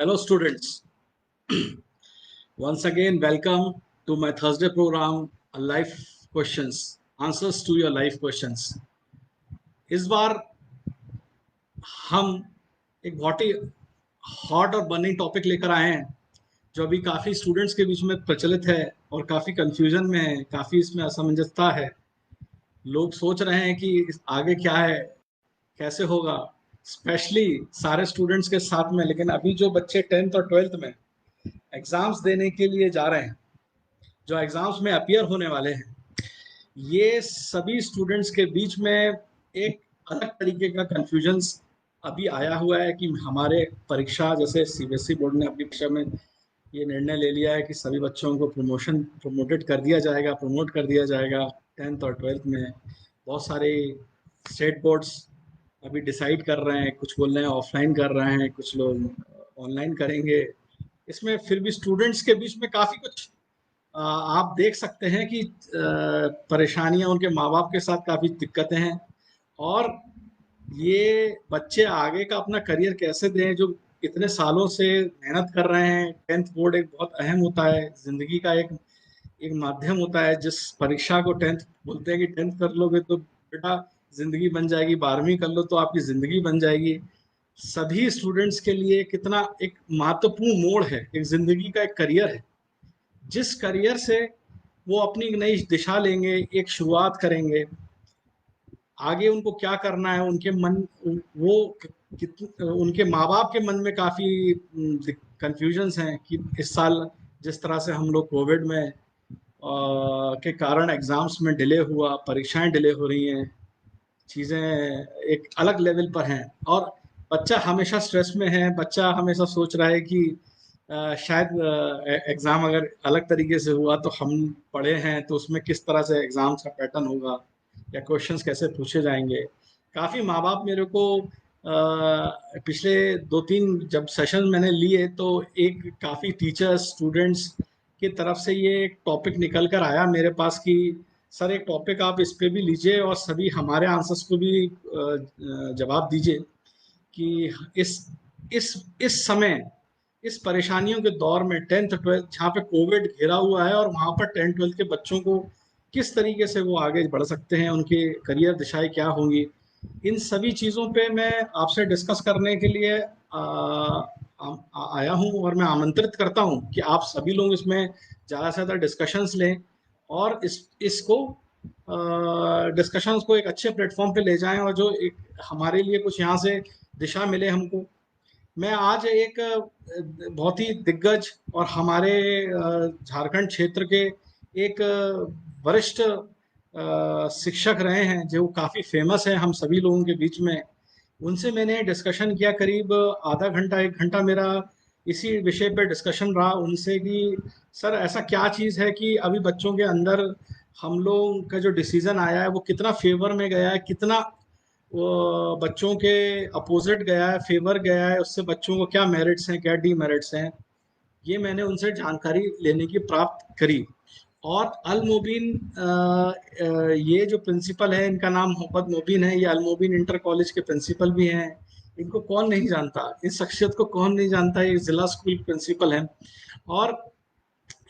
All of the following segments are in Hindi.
Hello, students. Once again, welcome to my Thursday program, Life Questions, Answers to your Life Questions. इस बार हम एक बहुत ही हॉट और बर्निंग टॉपिक लेकर आए हैं जो अभी काफ़ी स्टूडेंट्स के बीच में प्रचलित है और काफ़ी कंफ्यूजन में है, काफ़ी इसमें असमंजसता है। लोग सोच रहे हैं कि आगे क्या है, कैसे होगा, स्पेशली सारे स्टूडेंट्स के साथ में। लेकिन अभी जो बच्चे 10th और 12th में एग्जाम्स देने के लिए जा रहे हैं, जो एग्जाम्स में अपियर होने वाले हैं, ये सभी स्टूडेंट्स के बीच में एक अलग तरीके का कंफ्यूजन अभी आया हुआ है कि हमारे परीक्षा, जैसे सीबीएसई बोर्ड ने अपनी परीक्षा में ये निर्णय ले लिया है कि सभी बच्चों को प्रमोटेड कर दिया जाएगा, प्रमोट कर दिया जाएगा 10th और 12th में। बहुत सारे स्टेट बोर्ड्स अभी डिसाइड कर रहे हैं, कुछ बोल रहे हैं ऑफलाइन कर रहे हैं, कुछ लोग ऑनलाइन करेंगे। इसमें फिर भी स्टूडेंट्स के बीच में काफ़ी कुछ आप देख सकते हैं कि परेशानियां उनके माँ बाप के साथ काफ़ी दिक्कतें हैं। और ये बच्चे आगे का अपना करियर कैसे दें, जो इतने सालों से मेहनत कर रहे हैं। 10th बोर्ड एक बहुत अहम होता है, जिंदगी का एक एक माध्यम होता है। जिस परीक्षा को 10th बोलते हैं कि 10th कर लोगे तो बेटा जिंदगी बन जाएगी, 12वीं कर लो तो आपकी जिंदगी बन जाएगी। सभी स्टूडेंट्स के लिए कितना एक महत्वपूर्ण मोड़ है, एक जिंदगी का एक करियर है, जिस करियर से वो अपनी एक नई दिशा लेंगे, एक शुरुआत करेंगे। आगे उनको क्या करना है, उनके मन वो उनके माँ बाप के मन में काफ़ी कंफ्यूजन्स हैं कि इस साल जिस तरह से हम लोग कोविड में के कारण एग्ज़ाम्स में डिले हुआ, परीक्षाएं डिले हो रही हैं, चीज़ें एक अलग लेवल पर हैं। और बच्चा हमेशा स्ट्रेस में है, बच्चा हमेशा सोच रहा है कि शायद एग्ज़ाम अगर अलग तरीके से हुआ तो हम पढ़े हैं तो उसमें किस तरह से एग्ज़ाम्स का पैटर्न होगा या क्वेश्चंस कैसे पूछे जाएंगे। काफ़ी माँ बाप मेरे को पिछले 2-3 जब सेशन मैंने लिए तो एक काफ़ी टीचर्स स्टूडेंट्स की तरफ से ये एक टॉपिक निकल कर आया मेरे पास कि सर एक टॉपिक आप इस पे भी लीजिए और सभी हमारे आंसर्स को भी जवाब दीजिए कि इस इस इस समय, इस परेशानियों के दौर में 10th 12th जहाँ पे कोविड घिरा हुआ है, और वहाँ पर 10th 12th के बच्चों को किस तरीके से वो आगे बढ़ सकते हैं, उनकी करियर दिशाएं क्या होंगी। इन सभी चीज़ों पे मैं आपसे डिस्कस करने के लिए आया हूँ, और मैं आमंत्रित करता हूँ कि आप सभी लोग इसमें ज़्यादा से ज़्यादा डिस्कशंस लें और इसको डिस्कशंस को एक अच्छे प्लेटफॉर्म पे ले जाएं, और जो एक हमारे लिए कुछ यहाँ से दिशा मिले हमको। मैं आज एक बहुत ही दिग्गज और हमारे झारखंड क्षेत्र के एक वरिष्ठ शिक्षक रहे हैं, जो काफ़ी फेमस है हम सभी लोगों के बीच में। उनसे मैंने डिस्कशन किया, करीब आधा घंटा 1 घंटा मेरा इसी विषय पे डिस्कशन रहा उनसे कि सर ऐसा क्या चीज़ है कि अभी बच्चों के अंदर हम लोग का जो डिसीज़न आया है वो कितना फेवर में गया है, कितना वो बच्चों के अपोजिट गया है, फेवर गया है, उससे बच्चों को क्या मेरिट्स हैं, क्या डीमेरिट्स हैं। ये मैंने उनसे जानकारी लेने की प्राप्त करी। और अल मोबिन ये जो प्रिंसिपल है, इनका नाम मोहम्मद मोबिन है, ये अल मोबिन इंटर कॉलेज के प्रिंसिपल भी हैं। इनको कौन नहीं जानता, इस शख्सियत को कौन नहीं जानता, ये जिला स्कूल प्रिंसिपल हैं। और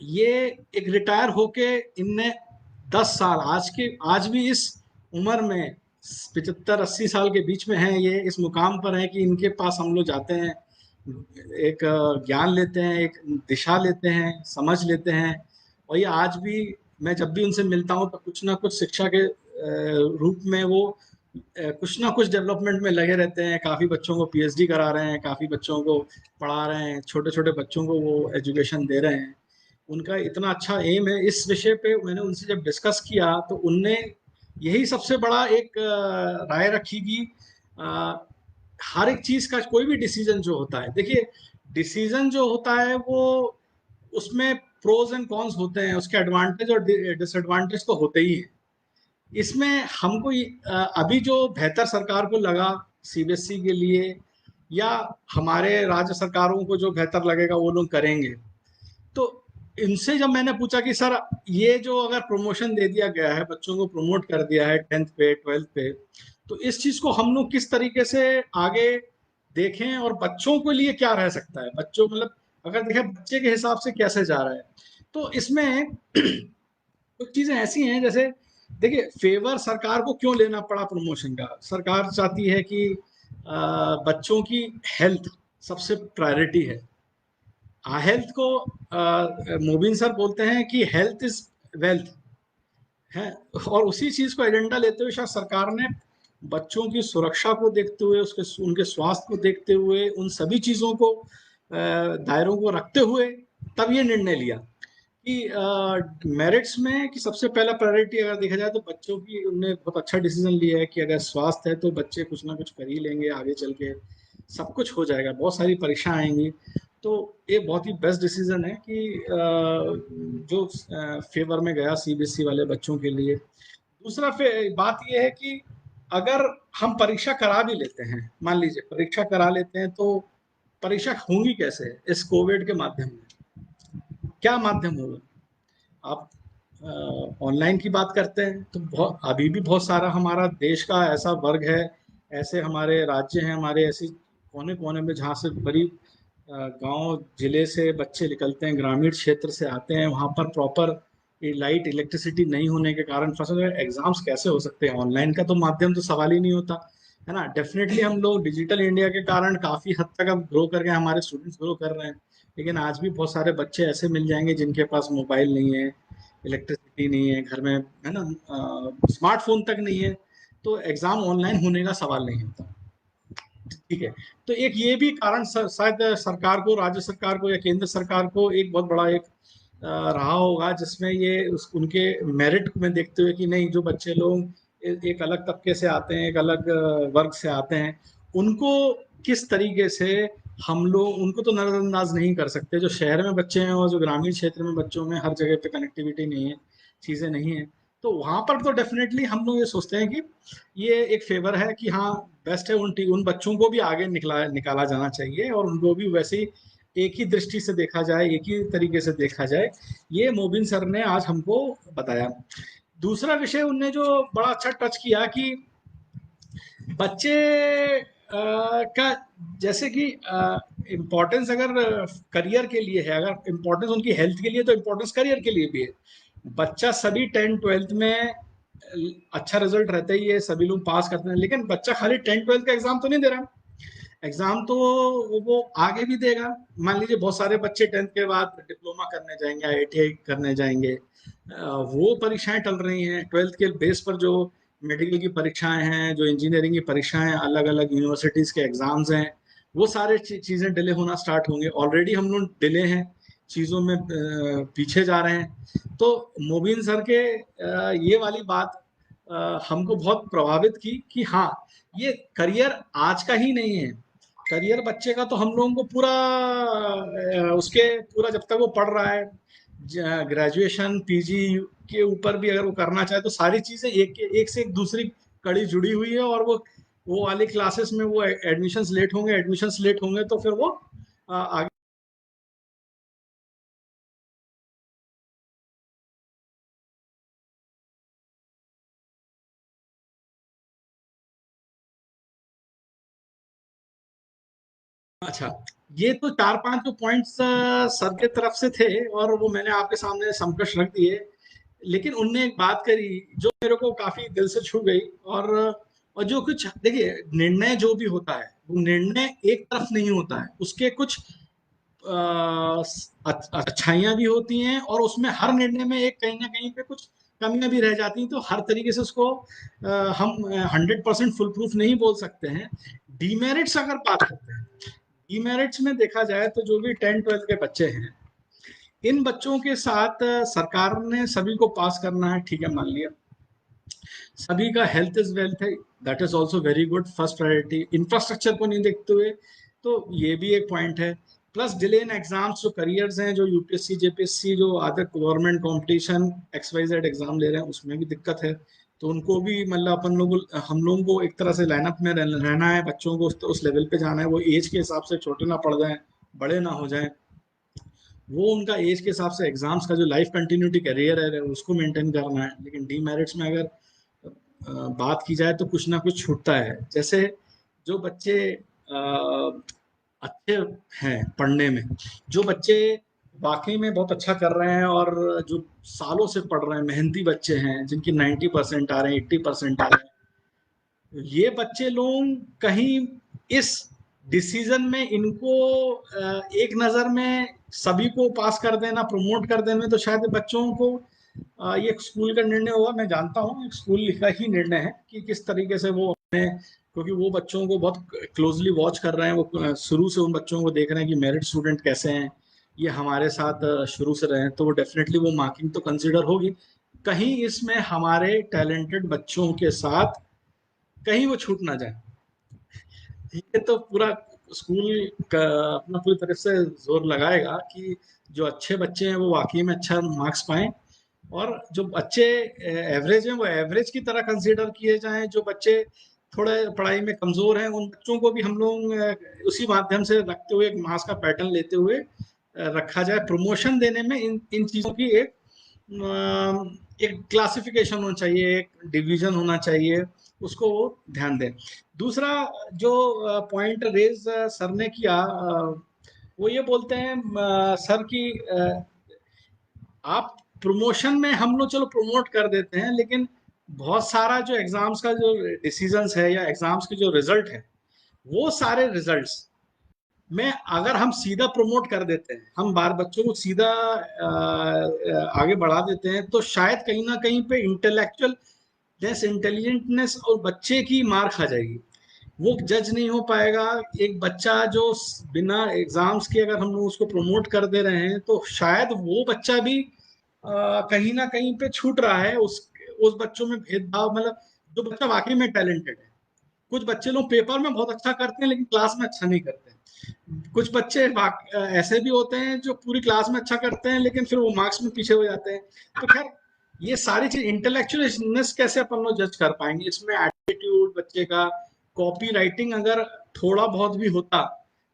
ये एक रिटायर होके इनने 10 साल, आज भी इस उम्र में 75-80 साल के बीच में हैं, ये इस मुकाम पर हैं कि इनके पास हम लोग जाते हैं, एक ज्ञान लेते हैं, एक दिशा लेते हैं, समझ लेते हैं। और ये आज भी मैं जब भी उनसे मिलता हूँ तो कुछ ना कुछ शिक्षा के रूप में वो कुछ ना कुछ डेवलपमेंट में लगे रहते हैं। काफ़ी बच्चों को पीएचडी करा रहे हैं, काफ़ी बच्चों को पढ़ा रहे हैं, छोटे छोटे बच्चों को वो एजुकेशन दे रहे हैं। उनका इतना अच्छा एम है। इस विषय पे मैंने उनसे जब डिस्कस किया तो उनने यही सबसे बड़ा एक राय रखी कि अ, हर एक चीज़ का कोई भी डिसीजन जो होता है, देखिए डिसीजन जो होता है वो उसमें प्रोज एंड कॉन्स होते हैं, उसके एडवांटेज और डिसएडवांटेज तो होते ही हैं। इसमें हमको अभी जो बेहतर सरकार को लगा सीबीएसई के लिए, या हमारे राज्य सरकारों को जो बेहतर लगेगा वो लोग करेंगे। तो इनसे जब मैंने पूछा कि सर ये जो अगर प्रमोशन दे दिया गया है, बच्चों को प्रमोट कर दिया है 10th पे 12th पे, तो इस चीज़ को हम लोग किस तरीके से आगे देखें और बच्चों के लिए क्या रह सकता है, बच्चों मतलब अगर देखें बच्चे के हिसाब से कैसे जा रहा है, तो इसमें कुछ चीजें ऐसी हैं, जैसे देखिए फेवर सरकार को क्यों लेना पड़ा प्रमोशन का। सरकार चाहती है कि बच्चों की हेल्थ सबसे प्रायोरिटी है। हेल्थ को मोबिन सर बोलते हैं कि हेल्थ इज वेल्थ है, और उसी चीज को एजेंडा लेते हुए शायद सरकार ने बच्चों की सुरक्षा को देखते हुए, उसके उनके स्वास्थ्य को देखते हुए, उन सभी चीजों को दायरों को रखते हुए तब ये निर्णय लिया कि मेरिट्स में कि सबसे पहला प्रायोरिटी अगर देखा जाए तो बच्चों की, उनने बहुत अच्छा डिसीजन लिया है कि अगर स्वास्थ्य है तो बच्चे कुछ ना कुछ कर ही लेंगे आगे चल के, सब कुछ हो जाएगा, बहुत सारी परीक्षा आएंगी। तो ये बहुत ही बेस्ट डिसीजन है कि जो फेवर में गया सीबीएसई वाले बच्चों के लिए। दूसरा बात यह है कि अगर हम परीक्षा करा भी लेते हैं, मान लीजिए परीक्षा करा लेते हैं, तो परीक्षा होंगी कैसे इस कोविड के माध्यम में, क्या माध्यम होगा। आप ऑनलाइन की बात करते हैं तो बहुत, अभी भी बहुत सारा हमारा देश का ऐसा वर्ग है, ऐसे हमारे राज्य हैं, हमारे ऐसे कोने कोने में जहाँ से बड़ी गांव जिले से बच्चे निकलते हैं, ग्रामीण क्षेत्र से आते हैं, वहाँ पर प्रॉपर लाइट इलेक्ट्रिसिटी नहीं होने के कारण फसल एग्जाम्स कैसे हो सकते हैं। ऑनलाइन का तो माध्यम तो सवाल ही नहीं होता है ना। डेफिनेटली हम लोग डिजिटल इंडिया के कारण काफी हद तक अब ग्रो कर गए, हमारे स्टूडेंट्स ग्रो कर रहे हैं, लेकिन आज भी बहुत सारे बच्चे ऐसे मिल जाएंगे जिनके पास मोबाइल नहीं है, इलेक्ट्रिसिटी नहीं है घर में, है ना, स्मार्टफोन तक नहीं है, तो एग्जाम ऑनलाइन होने का सवाल नहीं होता। ठीक है, तो एक ये भी कारण शायद सरकार को, राज्य सरकार को या केंद्र सरकार को एक बहुत बड़ा एक रहा होगा, जिसमें ये उनके मेरिट में देखते हुए कि नहीं, जो बच्चे लोग एक अलग तबके से आते हैं, एक अलग वर्ग से आते हैं, उनको किस तरीके से हम लोग, उनको तो नजरअंदाज नहीं कर सकते। जो शहर में बच्चे हैं और जो ग्रामीण क्षेत्र में बच्चों में हर जगह पे कनेक्टिविटी नहीं है, चीजें नहीं है, तो वहां पर तो डेफिनेटली हम लोग ये सोचते हैं कि ये एक फेवर है कि हाँ बेस्ट है, उन बच्चों को भी आगे निकाला जाना चाहिए, और उनको भी वैसे ही एक ही दृष्टि से देखा जाए, एक ही तरीके से देखा जाए। ये मोबिन सर ने आज हमको बताया। दूसरा विषय उनने जो बड़ा अच्छा टच किया कि बच्चे का, जैसे कि इम्पोर्टेंस अगर करियर के लिए है, अगर इम्पोर्टेंस उनकी हेल्थ के लिए, तो इम्पोर्टेंस करियर के लिए भी है। बच्चा सभी 10th 12th में अच्छा रिजल्ट रहता ही है, सभी लोग पास करते हैं, लेकिन बच्चा खाली 10th 12th का एग्जाम तो नहीं दे रहा, एग्जाम तो वो आगे भी देगा। मान लीजिए बहुत सारे बच्चे 10th के बाद डिप्लोमा करने जाएंगे, आईटीआई करने जाएंगे, वो परीक्षाएं टल रही हैं। 12th के बेस पर जो मेडिकल की परीक्षाएं हैं, जो इंजीनियरिंग की परीक्षाएं, अलग अलग यूनिवर्सिटीज के एग्जाम्स हैं, वो सारे चीजें डिले होना स्टार्ट होंगे। ऑलरेडी हम लोग डिले हैं चीजों में, पीछे जा रहे हैं। तो मोबिन सर के ये वाली बात हमको बहुत प्रभावित की कि हाँ, ये करियर आज का ही नहीं है। करियर बच्चे का तो हम लोगों को पूरा उसके पूरा जब तक वो पढ़ रहा है, ग्रेजुएशन पीजी के ऊपर भी अगर वो करना चाहे, तो सारी चीजें एक से एक दूसरी कड़ी जुड़ी हुई है, और वो वाली क्लासेस में वो एडमिशंस लेट होंगे तो फिर वो आगे। अच्छा, ये तो चार पांच जो पॉइंट्स सर के तरफ से थे, और वो मैंने आपके सामने समकक्ष रख दिए। लेकिन उनने एक बात करी जो मेरे को काफी दिल से छू गई, और जो कुछ देखिए, निर्णय जो भी होता है वो निर्णय एक तरफ नहीं होता है, उसके कुछ अच्छाइयां भी होती हैं, और उसमें हर निर्णय में एक कहीं ना कहीं पे कुछ कमियां भी रह जाती हैं। तो हर तरीके से उसको हम 100% फुल प्रूफ नहीं बोल सकते हैं। डीमेरिट्स अगर बात करते हैं, डीमेरिट्स में देखा जाए तो जो भी 10th 12th के बच्चे हैं, इन बच्चों के साथ सरकार ने सभी को पास करना है, ठीक है, मान लिया। सभी का हेल्थ इज वेल्थ है, that is also very good, first priority. Infrastructure को नहीं देखते हुए, तो ये भी एक पॉइंट है। प्लस डिले इन एग्जाम्स, जो करियर्स हैं, जो यूपीएससी जेपीएससी, जो other government competition XYZ exam ले रहे हैं, उसमें भी दिक्कत है। तो उनको भी मतलब हम लोगों को एक तरह से लाइनअप में रहना है, बच्चों को उस लेवल पे जाना है, वो एज के हिसाब से छोटे ना पड़ जाए, बड़े ना हो जाए, वो उनका एज के हिसाब से एग्जाम्स का जो लाइफ कंटिन्यूटी करियर है उसको मेंटेन करना है। लेकिन डीमेरिट्स में अगर बात की जाए तो कुछ ना कुछ छूटता है। जैसे जो बच्चे अच्छे हैं पढ़ने में, जो बच्चे वाकई में बहुत अच्छा कर रहे हैं और जो सालों से पढ़ रहे हैं, मेहनती बच्चे हैं जिनकी 90% आ रहे हैं, 80% आ रहे हैं, ये बच्चे लोग कहीं इस डिसीजन में इनको एक नज़र में सभी को पास कर देना, प्रमोट कर देना, तो शायद बच्चों को ये स्कूल का निर्णय होगा। मैं जानता हूँ एक स्कूल का ही निर्णय है कि किस तरीके से वो अपने, क्योंकि वो बच्चों को बहुत क्लोजली वॉच कर रहे हैं, वो शुरू से उन बच्चों को देख रहे हैं कि मेरिट स्टूडेंट कैसे हैं, ये हमारे साथ शुरू से रहे हैं, तो वो डेफिनेटली वो मार्किंग तो कंसिडर होगी। कहीं इसमें हमारे टैलेंटेड बच्चों के साथ कहीं वो छूट ना जाए, ये तो पूरा स्कूल का अपना पूरी तरफ से जोर लगाएगा कि जो अच्छे बच्चे हैं वो वाकई में अच्छा मार्क्स पाएं, और जो बच्चे एवरेज हैं वो एवरेज की तरह कंसीडर किए जाएं। जो बच्चे थोड़े पढ़ाई में कमजोर हैं उन बच्चों को भी हम लोग उसी माध्यम से रखते हुए, एक मास का पैटर्न लेते हुए रखा जाए। प्रमोशन देने में इन इन चीज़ों की एक क्लासिफिकेशन होना चाहिए, एक डिवीजन होना चाहिए, उसको वो ध्यान दें। दूसरा जो पॉइंट रेज सर ने किया, वो ये बोलते हैं सर की आप प्रमोशन में हम लोग चलो प्रमोट कर देते हैं, लेकिन बहुत सारा जो एग्जाम्स का जो डिसीजंस है या एग्जाम्स के जो रिजल्ट है, वो सारे रिजल्ट्स में अगर हम सीधा प्रमोट कर देते हैं, हम बार बच्चों को सीधा आगे बढ़ा देते हैं, तो शायद कहीं ना कहीं पे इंटेलेक्चुअल लेस इंटेलिजेंटनेस और बच्चे की मार खा जाएगी, वो जज नहीं हो पाएगा। एक बच्चा जो बिना एग्जाम्स के अगर हम लोग उसको प्रमोट कर दे रहे हैं, तो शायद वो बच्चा भी कहीं ना कहीं पे छूट रहा है। उस बच्चों में भेदभाव, मतलब जो बच्चा वाकई में टैलेंटेड है, कुछ बच्चे लोग पेपर में बहुत अच्छा करते हैं लेकिन क्लास में अच्छा नहीं करते हैं। कुछ बच्चे ऐसे भी होते हैं जो पूरी क्लास में अच्छा करते हैं लेकिन फिर वो मार्क्स में पीछे हो जाते हैं। तो खैर, ये सारी चीज इंटेलेक्चुअलनेस कैसे अपन लोग जज कर पाएंगे, इसमें एटीट्यूड बच्चे का, कॉपी राइटिंग अगर थोड़ा बहुत भी होता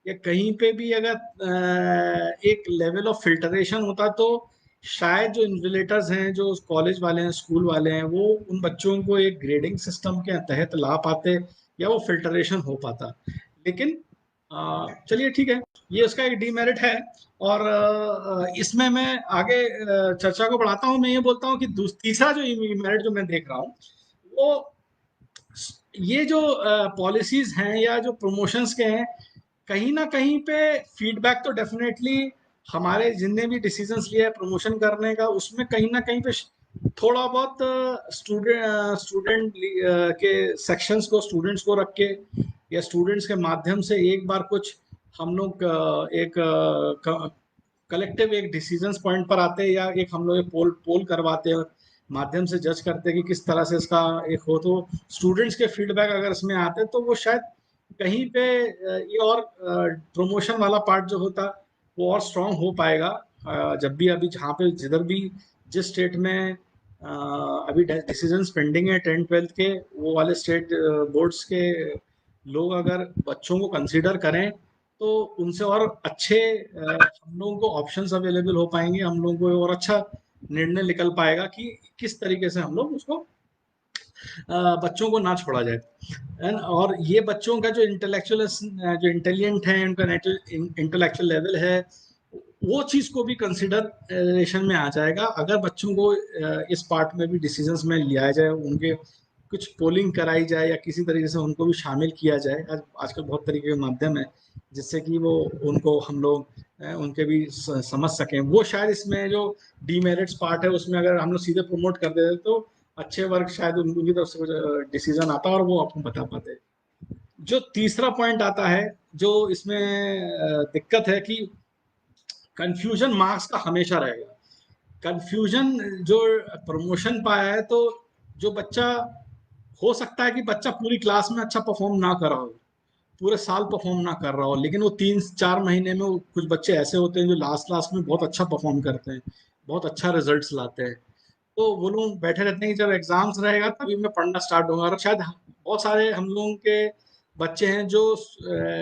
या कहीं पे भी अगर एक लेवल ऑफ फिल्टरेशन होता, तो शायद जो इन्विजिलेटर्स हैं, जो कॉलेज वाले हैं, स्कूल वाले हैं, वो उन बच्चों को एक ग्रेडिंग सिस्टम के तहत ला पाते या वो फिल्टरेशन हो पाता। लेकिन चलिए ठीक है, ये उसका एक डीमेरिट है। और इसमें मैं आगे चर्चा को बढ़ाता हूँ। मैं ये बोलता हूँ कि तीसरा जो डीमेरिट जो मैं देख रहा हूँ, वो ये जो पॉलिसीज हैं या जो प्रमोशंस के हैं, कहीं ना कहीं पे फीडबैक तो डेफिनेटली हमारे जितने भी डिसीजंस लिए प्रमोशन करने का, उसमें कहीं ना कहीं पे थोड़ा बहुत स्टूडेंट के सेक्शंस को, स्टूडेंट्स को रख के या स्टूडेंट्स के माध्यम से एक बार कुछ हम लोग एक कलेक्टिव एक डिसीजंस पॉइंट पर आते हैं, या एक हम लोग एक पोल पोल करवाते हैं, माध्यम से जज करते हैं कि किस तरह से इसका एक हो। तो स्टूडेंट्स के फीडबैक अगर इसमें आते हैं, तो वो शायद कहीं पे ये और प्रमोशन वाला पार्ट जो होता वो और स्ट्रांग हो पाएगा। जब भी अभी जहाँ पे जिधर भी जिस स्टेट में अभी डिसीजंस पेंडिंग है 10th-12th के, वो वाले स्टेट बोर्ड्स के लोग अगर बच्चों को कंसीडर करें, तो उनसे और अच्छे हम लोगों को ऑप्शंस अवेलेबल हो पाएंगे, हम लोगों को और अच्छा निर्णय निकल पाएगा कि किस तरीके से हम लोग उसको बच्चों को ना छोड़ा जाए। और ये बच्चों का जो इंटेलेक्चुअल, जो इंटेलिजेंट है, उनका इंटेलेक्चुअल लेवल है, वो चीज को भी कंसिडरेशन में आ जाएगा अगर बच्चों को इस पार्ट में भी डिसीजंस में लिया जाए, उनके कुछ पोलिंग कराई जाए या किसी तरीके से उनको भी शामिल किया जाए। आजकल बहुत तरीके के माध्यम है जिससे कि वो उनको हम लोग उनके भी समझ सकें। वो शायद इसमें जो डीमेरिट्स पार्ट है उसमें अगर हम लोग सीधे प्रमोट कर देते तो अच्छे वर्ग शायद उनकी तरफ से कुछ डिसीजन आता और वो आपको बता पाते। जो तीसरा पॉइंट आता है, जो इसमें दिक्कत है कि कंफ्यूजन मार्क्स का हमेशा रहेगा। कंफ्यूजन जो प्रमोशन पाया है, तो जो बच्चा, हो सकता है कि बच्चा पूरी क्लास में अच्छा परफॉर्म ना कर रहा हो, पूरे साल परफॉर्म ना कर रहा हो, लेकिन वो 3-4 महीने में कुछ बच्चे ऐसे होते हैं जो लास्ट लास्ट में बहुत अच्छा परफॉर्म करते हैं, बहुत अच्छा रिजल्ट्स लाते हैं। तो वो लोग बैठे रहते हैं कि जब एग्जाम्स रहेगा तभी मैं पढ़ना स्टार्ट होगा। और शायद बहुत सारे हम लोगों के बच्चे हैं जो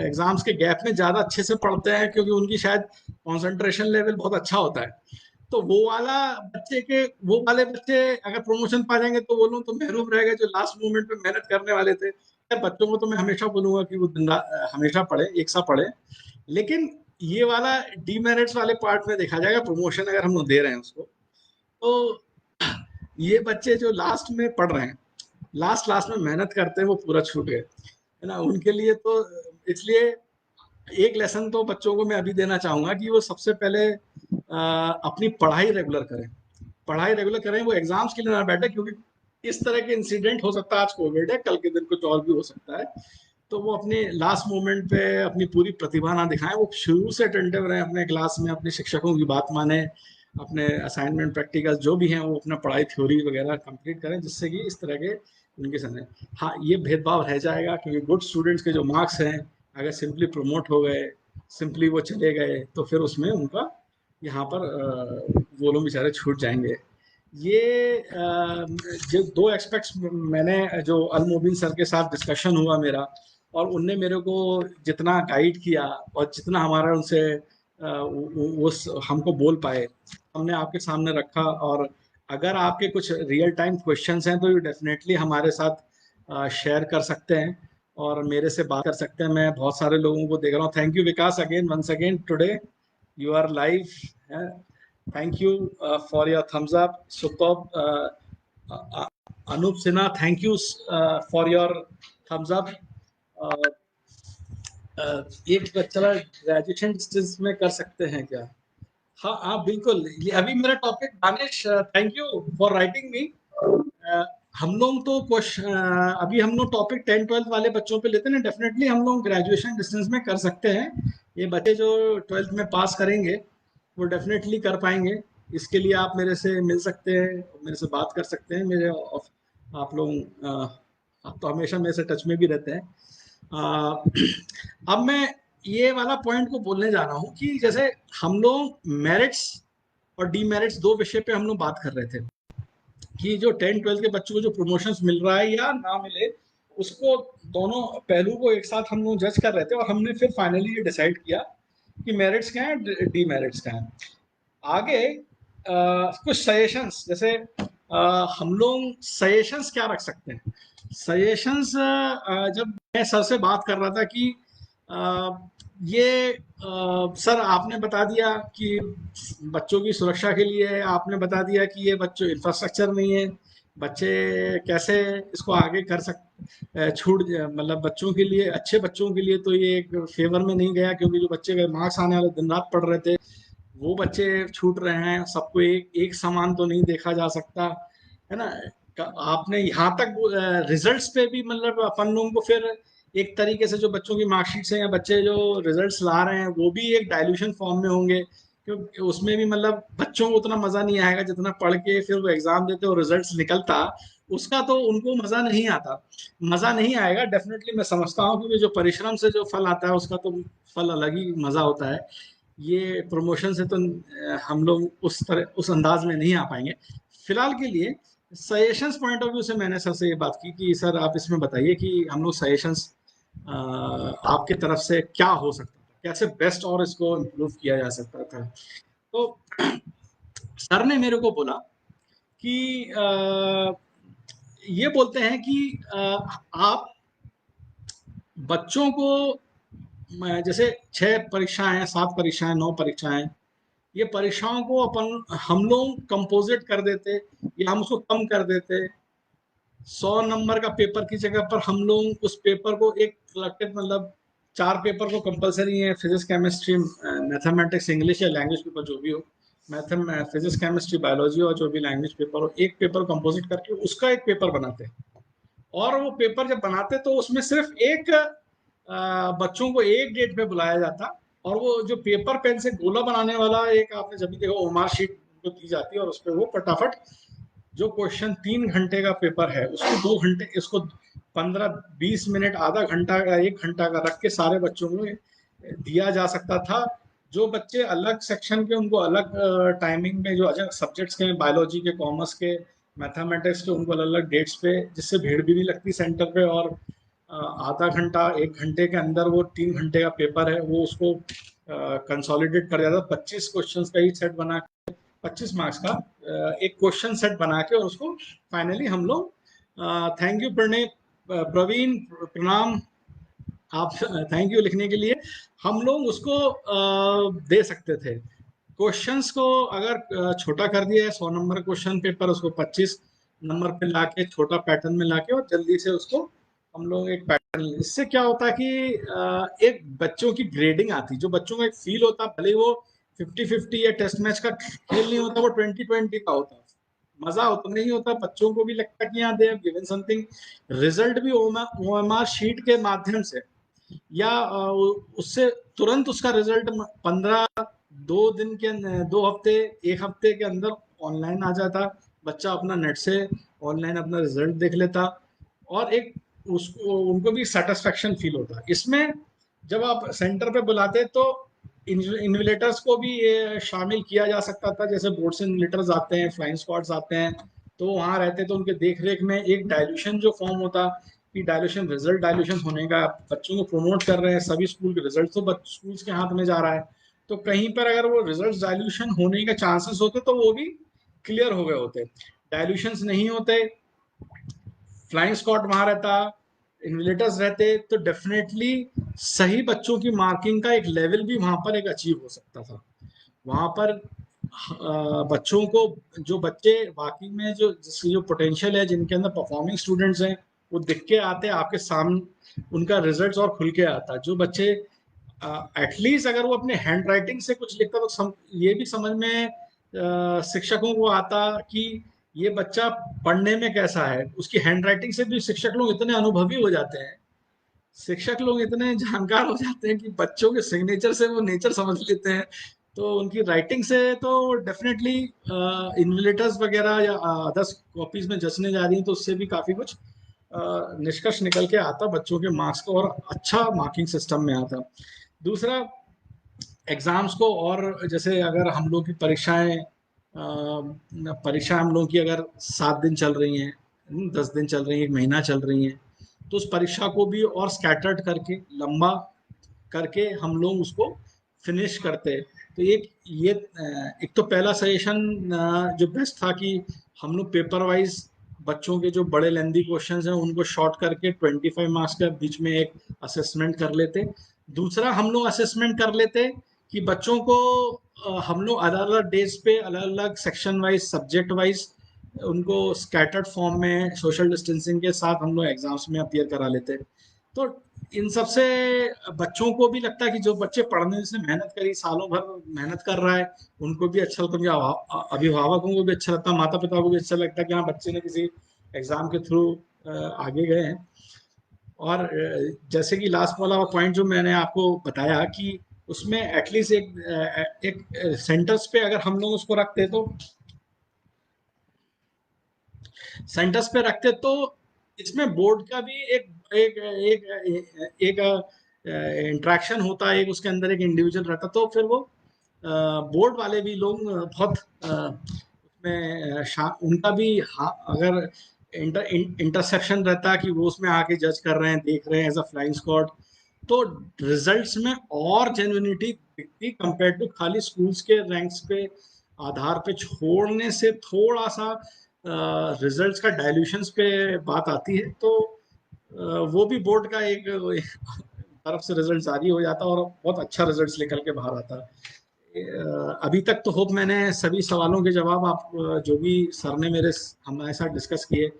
एग्जाम्स के गैप में ज़्यादा अच्छे से पढ़ते हैं, क्योंकि उनकी शायद कंसंट्रेशन लेवल बहुत अच्छा होता है। तो वो वाले बच्चे अगर प्रमोशन पा जाएंगे तो वो लोग तो महरूम रह गए जो लास्ट मोमेंट पे मेहनत करने वाले थे। यार बच्चों को तो मैं हमेशा बोलूंगा कि वो दिन रात हमेशा पढ़े, एक सा पढ़े, लेकिन ये वाला डीमेरिट्स वाले पार्ट में देखा जाएगा, प्रमोशन अगर हम लोग दे रहे हैं उसको, तो ये बच्चे जो लास्ट में पढ़ रहे हैं, लास्ट लास्ट में मेहनत करते हैं, वो पूरा छूट गए, है ना। उनके लिए तो इसलिए एक लेसन तो बच्चों को मैं अभी देना चाहूंगा कि वो सबसे पहले अपनी पढ़ाई रेगुलर करें, पढ़ाई रेगुलर करें, वो एग्जाम्स के लिए ना बैठे, क्योंकि इस तरह के इंसिडेंट हो सकता है, आज कोविड है, कल के दिन कुछ और भी हो सकता है। तो वो अपने लास्ट मोमेंट पे अपनी पूरी प्रतिभा ना दिखाएं, वो शुरू से अटेंटिव रहें अपने क्लास में, अपने शिक्षकों की बात माने, अपने असाइनमेंट प्रैक्टिकल जो भी हैं वो अपना पढ़ाई थ्योरी वगैरह कंप्लीट करें, जिससे कि इस तरह के उनके समय, हाँ ये भेदभाव रह जाएगा, क्योंकि गुड स्टूडेंट्स के जो मार्क्स हैं अगर सिंपली प्रमोट हो गए, सिंपली वो चले गए, तो फिर उसमें उनका यहाँ पर वो लोग बेचारे छूट जाएंगे। ये जो दो एक्सपेक्ट्स मैंने, जो अलमोबिन सर के साथ डिस्कशन हुआ मेरा, और उनने मेरे को जितना गाइड किया और जितना हमारा उनसे उस हमको बोल पाए, हमने आपके सामने रखा। और अगर आपके कुछ रियल टाइम क्वेश्चंस हैं तो ये डेफिनेटली हमारे साथ शेयर कर सकते हैं और मेरे से बात कर सकते हैं। मैं बहुत सारे लोगों को देख रहा हूँ। Thank you Vikas again, once again today you are live. Thank you for your thumbs up. Superb. Uh, Anup Sinha, thank you for your thumbs up. एक चला ग्रेजुएशन डिस्टेंस में कर सकते हैं क्या? हाँ हाँ बिल्कुल, ये अभी मेरा topic, Danish thank you for writing me. हम लोग तो क्वेश्चन अभी हम लोग टॉपिक 10-12 वाले बच्चों पे लेते हैं ना, डेफिनेटली हम लोग ग्रेजुएशन डिस्टेंस में कर सकते हैं। ये बच्चे जो 12th में पास करेंगे वो डेफिनेटली कर पाएंगे। इसके लिए आप मेरे से मिल सकते हैं, मेरे से बात कर सकते हैं। आप लोग आप तो हमेशा मेरे से टच में भी रहते हैं। अब मैं ये वाला पॉइंट को बोलने जा रहा हूँ कि जैसे हम लोग मेरिट्स और डीमेरिट्स दो विषय पे हम लोग बात कर रहे थे कि जो 10-12 के बच्चों को जो प्रमोशंस मिल रहा है या ना मिले, उसको दोनों पहलू को एक साथ हम लोग जज कर रहे थे, और हमने फिर फाइनली ये डिसाइड किया कि मेरिट्स क्या है, डीमेरिट्स क्या है। आगे कुछ सजेशंस, जैसे हम लोग सजेशंस क्या रख सकते हैं। सजेशंस जब मैं सर से बात कर रहा था कि ये सर आपने बता दिया कि बच्चों की सुरक्षा के लिए, आपने बता दिया कि ये बच्चों इंफ्रास्ट्रक्चर नहीं है, बच्चे कैसे इसको आगे कर छूट, मतलब बच्चों के लिए, अच्छे बच्चों के लिए तो ये एक फेवर में नहीं गया, क्योंकि जो बच्चे के मार्क्स आने वाले दिन रात पढ़ रहे थे वो बच्चे छूट रहे हैं। सबको एक समान तो नहीं देखा जा सकता, है ना। आपने यहाँ तक रिजल्ट्स पे भी, मतलब अपन लोगों को फिर एक तरीके से जो बच्चों की मार्कशीट्स हैं या बच्चे जो रिजल्ट्स ला रहे हैं वो भी एक डायल्यूशन फॉर्म में होंगे, क्योंकि उसमें भी मतलब बच्चों को उतना मजा नहीं आएगा जितना पढ़ के फिर वो एग्जाम देते और रिजल्ट्स निकलता, उसका तो उनको मजा नहीं आता। मजा नहीं आएगा डेफिनेटली, मैं समझता हूँ, क्योंकि जो परिश्रम से जो फल आता है उसका तो फल अलग ही मजा होता है। ये प्रमोशन से तो हम लोग उस तरह उस अंदाज में नहीं आ पाएंगे। फिलहाल के लिए सजेशंस पॉइंट ऑफ व्यू से मैंने सर से ये बात की कि सर आप इसमें बताइए कि हम लोग सजेशंस आपके तरफ से क्या हो सकता था, कैसे बेस्ट और इसको इम्प्रूव किया जा सकता था। तो सर ने मेरे को बोला कि ये बोलते हैं कि आप बच्चों को, जैसे 6 परीक्षाएं हैं, 7 परीक्षाएं, 9 परीक्षाएं, ये परीक्षाओं को अपन हम लोग कंपोजिट कर देते या हम उसको कम कर देते। 100 नंबर का पेपर की जगह पर हम लोग उस पेपर को एक कलेक्टिव, मतलब 4 पेपर को कंपलसरी है, फिजिक्स केमिस्ट्री मैथमेटिक्स इंग्लिश या लैंग्वेज पेपर जो भी हो, फिजिक्स केमिस्ट्री बायोलॉजी और जो भी लैंग्वेज पेपर हो, एक पेपर कंपोजिट करके उसका एक पेपर बनाते हैं। और वो पेपर जब बनाते तो उसमें सिर्फ एक बच्चों को एक डेट पे बुलाया जाता, और वो जो पेपर पेन से गोला बनाने वाला एक, आपने जब भी देखो ओमार शीट उनको दी जाती है और उस पर वो फटाफट जो क्वेश्चन 3 घंटे का पेपर है उसको 2 घंटे, इसको 15-20 मिनट, आधा घंटा का, 1 घंटा का रख के सारे बच्चों को दिया जा सकता था। जो बच्चे अलग सेक्शन के, उनको अलग टाइमिंग में, जो अलग सब्जेक्ट्स के, बायोलॉजी के, कॉमर्स के, मैथमेटिक्स के, उनको अलग अलग डेट्स पे, जिससे भीड़ भी नहीं लगती सेंटर पे, और आधा घंटा 1 घंटे के अंदर वो 3 घंटे का पेपर है वो उसको कंसोलिडेट कर जाता। 25 क्वेश्चंस का ही सेट बना 25 मार्क्स का एक क्वेश्चन सेट बना के और उसको फाइनली हम लोग, थैंक यू प्रणय, प्रवीण, प्रणाम, आप थैंक यू लिखने के लिए, हम लोग उसको दे सकते थे। क्वेश्चंस को अगर छोटा कर दिया है, 100 नंबर क्वेश्चन पेपर, उसको 25 नंबर पे लाके छोटा पैटर्न में लाके और जल्दी से उसको हम लोग एक पैटर्न, इससे क्या होता है कि एक बच्चों की ग्रेडिंग आती, जो बच्चों का एक फील होता, भले ही वो 50-50 या टेस्ट मैच का खेल नहीं होता, वो 20-20 का होता, मजा होता नहीं होता, बच्चों को भी लगता है कि यहाँ they have given something. Result भी ओएमआर शीट के माध्यम से या उससे तुरंत उसका रिजल्ट 15, 2 दिन के, 2 हफ्ते, 1 हफ्ते के अंदर ऑनलाइन आ जाता, बच्चा अपना नेट से ऑनलाइन अपना रिजल्ट देख लेता, और एक उसको उनको भी सेटिस्फेक्शन फील होता। इसमें जब आप सेंटर पे बुलाते तो इन्विलेटर्स को भी ये शामिल किया जा सकता था, जैसे बोर्ड से इन्विलेटर्स आते हैं, फ्लाइंग स्क्वाड्स आते हैं, तो वहां रहते, तो उनके देख रेख में एक डायल्यूशन जो फॉर्म होता कि डायल्यूशन, रिजल्ट डायल्यूशन होने का, बच्चों को प्रमोट कर रहे हैं, सभी स्कूल के रिजल्ट तो स्कूल के हाथ में जा रहा है, तो कहीं पर अगर वो रिजल्ट डायल्यूशन होने के चांसेस होते तो वो भी क्लियर हो गए होते। डायल्यूशन नहीं होते, फ्लाइंग स्क्वाड वहां रहता, इन्विलेटर्स रहते, तो डेफिनेटली सही बच्चों की मार्किंग का एक लेवल भी वहां पर एक अचीव हो सकता था। वहां पर बच्चों को, जो बच्चे वाकई में जो जिसकी जो पोटेंशियल है, जिनके अंदर परफॉर्मिंग स्टूडेंट्स हैं, वो दिख के आते आपके सामने, उनका रिजल्ट्स और खुल के आता। जो बच्चे एटलीस्ट अगर वो अपने हैंड राइटिंग से कुछ लिखता तो ये भी समझ में शिक्षकों को आता कि ये बच्चा पढ़ने में कैसा है, उसकी हैंड राइटिंग से भी शिक्षक लोग इतने अनुभवी हो जाते हैं, शिक्षक लोग इतने जानकार हो जाते हैं कि बच्चों के सिग्नेचर से वो नेचर समझ लेते हैं, तो उनकी राइटिंग से तो डेफिनेटली इन्विलेटर्स वगैरह या अदर्स कॉपीज में जचने जा रही हैं, तो उससे भी काफी कुछ निष्कर्ष निकल के आता बच्चों के मार्क्स को, और अच्छा मार्किंग सिस्टम में आता। दूसरा, एग्जाम्स को, और जैसे अगर हम लोग की परीक्षाएं, परीक्षा हम लोग की अगर 7 दिन चल रही हैं, 10 दिन चल रही हैं, 1 महीना चल रही हैं, तो उस परीक्षा को भी और स्कैटर्ड करके, लंबा करके हम लोग उसको फिनिश करते। तो एक तो पहला सजेशन जो बेस्ट था कि हम लोग पेपर वाइज बच्चों के जो बड़े लेंदी क्वेश्चंस हैं उनको शॉर्ट करके 25 मार्क्स के बीच में एक असेसमेंट कर लेते। दूसरा, हम लोग असेसमेंट कर लेते कि बच्चों को हम लोग अलग अलग डेज पे, अलग अलग सेक्शन वाइज, सब्जेक्ट वाइज उनको स्कैटर्ड फॉर्म में सोशल डिस्टेंसिंग के साथ हम लोग एग्जाम्स में अपियर करा लेते। तो इन सबसे बच्चों को भी लगता है कि जो बच्चे पढ़ने से मेहनत करी, सालों भर मेहनत कर रहा है, उनको भी अच्छा लगता है, अभिभावकों को भी अच्छा लगता है, माता पिता को भी अच्छा लगता है कि हाँ, बच्चे ने किसी एग्जाम के थ्रू आगे गए हैं। और जैसे कि लास्ट वाला पॉइंट जो मैंने आपको बताया कि उसमें एटलीस्ट एक सेंटर्स पे अगर हम लोग उसको रखते तो, सेंटर्स पे रखते तो इसमें बोर्ड का भी एक एक एक एक इंटरेक्शन होता है, एक उसके अंदर एक इंडिविजुअल रहता, तो फिर वो बोर्ड वाले भी लोग बहुत उसमें उनका भी अगर इंटरसेप्शन रहता कि वो उसमें आके जज कर रहे हैं, देख रहे हैं एज अ फ्लाइंग स्क्वाड, तो रिजल्ट्स में और जेन्युइनिटी दिखती कंपेयर टू खाली स्कूल्स के रैंक्स पे आधार पे छोड़ने से। थोड़ा सा रिजल्ट्स का डायल्यूशंस पे बात आती है, तो वो भी बोर्ड का एक तरफ से रिजल्ट जारी हो जाता और बहुत अच्छा रिजल्ट्स निकल के बाहर आता। अभी तक तो होप मैंने सभी सवालों के जवाब आप जो भी सर ने हमारे साथ डिस्कस किए।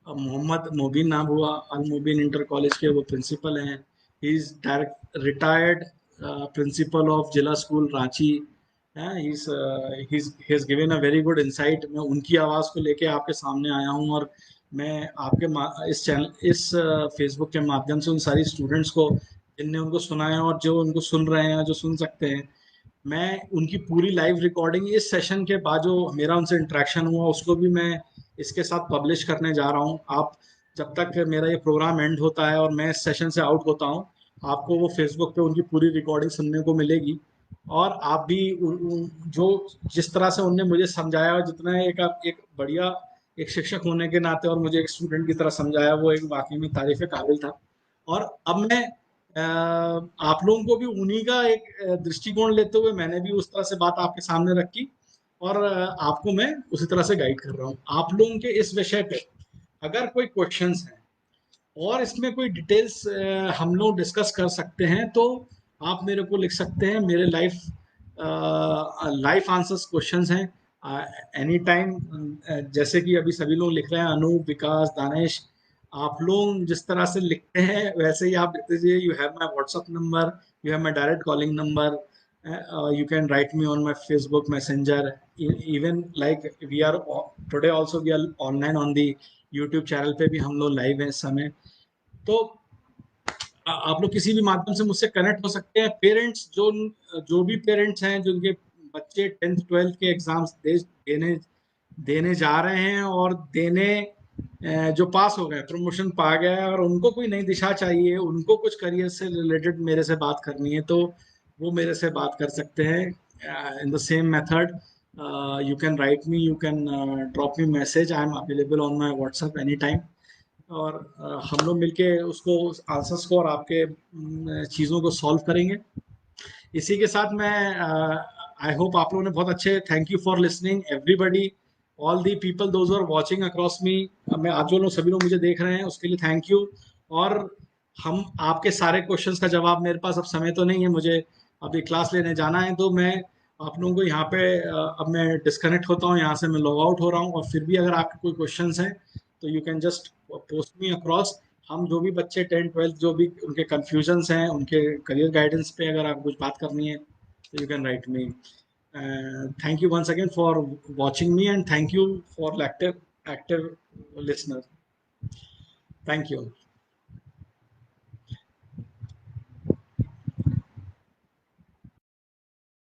मोहम्मद मोबिन नाम हुआ, अल मोबिन इंटर कॉलेज के वो प्रिंसिपल हैं, he is direct retired principal of Zila school Ranchi. He has given a very good insight. मैं उनकी आवाज़ को लेके आपके सामने आया हूँ, और मैं आपके इस चैनल, इस फेसबुक के माध्यम से उन सारी स्टूडेंट्स को जिनने उनको सुना है और जो उनको सुन रहे हैं, जो सुन सकते हैं, मैं उनकी पूरी लाइव रिकॉर्डिंग इस सेशन के बाद जो मेरा उनसे इंटरेक्शन हुआ उसको भी मैं इसके साथ पब्लिश करने जा रहा हूँ। आप जब तक मेरा ये प्रोग्राम एंड होता है और मैं इस सेशन से आउट होता हूँ, आपको वो फेसबुक पे उनकी पूरी रिकॉर्डिंग सुनने को मिलेगी। और आप भी जो जिस तरह से उनने मुझे समझाया, और जितना एक बढ़िया एक शिक्षक होने के नाते और मुझे एक स्टूडेंट की तरह समझाया, वो एक वाकई में तारीफ काबिल था। और अब मैं आप लोगों को भी उन्हीं का एक दृष्टिकोण लेते हुए मैंने भी उस तरह से बात आपके सामने रखी। और आपको मैं उसी तरह से गाइड कर रहा हूँ। आप लोगों के इस विषय पे अगर कोई क्वेश्चंस हैं और इसमें कोई डिटेल्स हम लोग डिस्कस कर सकते हैं, तो आप मेरे को लिख सकते हैं। मेरे लाइफ आंसर्स क्वेश्चंस हैं एनी टाइम। जैसे कि अभी सभी लोग लिख रहे हैं, अनूप, विकास, दानेश, आप लोग जिस तरह से लिखते हैं वैसे ही आप लिख दीजिए। You have my WhatsApp number, you have my direct calling number, you can write me on my Facebook Messenger. Even like we are today also we are online on the YouTube channel पे भी हम लोग लाइव हैं इस समय। तो आप लोग किसी भी माध्यम से मुझसे कनेक्ट हो सकते हैं। पेरेंट्स जो भी पेरेंट्स हैं जिनके बच्चे 10th 12th के एग्जाम्स देने देने जा रहे हैं और देने जो पास हो गए, प्रमोशन पा गया है, और उनको कोई नई दिशा चाहिए, उनको कुछ करियर से रिलेटेड मेरे से बात करनी है, तो वो मेरे से बात कर सकते हैं in the same method. You can write me, you can drop me message, I am available on my WhatsApp any time. और हम लोग मिलके उसको, आंसर्स को और आपके चीज़ों को सॉल्व करेंगे। इसी के साथ मैं आई होप आप लोगों ने बहुत अच्छे, thank you for listening everybody, all the people those are watching across me. मैं आज जो लोग सभी लोग मुझे देख रहे हैं उसके लिए थैंक यू। और हम आपके सारे क्वेश्चंस का जवाब, मेरे पास अब समय तो नहीं है, मुझे अभी क्लास लेने जाना है, तो मैं आप लोगों को यहाँ पे अब मैं डिस्कनेक्ट होता हूँ, यहाँ से मैं लॉग आउट हो रहा हूँ। और फिर भी अगर आपके कोई क्वेश्चंस हैं तो you can just post me across. हम जो भी बच्चे 10th 12th जो भी उनके कंफ्यूजन्स हैं, उनके करियर गाइडेंस पे अगर आपको कुछ बात करनी है तो you can write me. Thank you once again for watching me, and thank you for active listener. Thank you.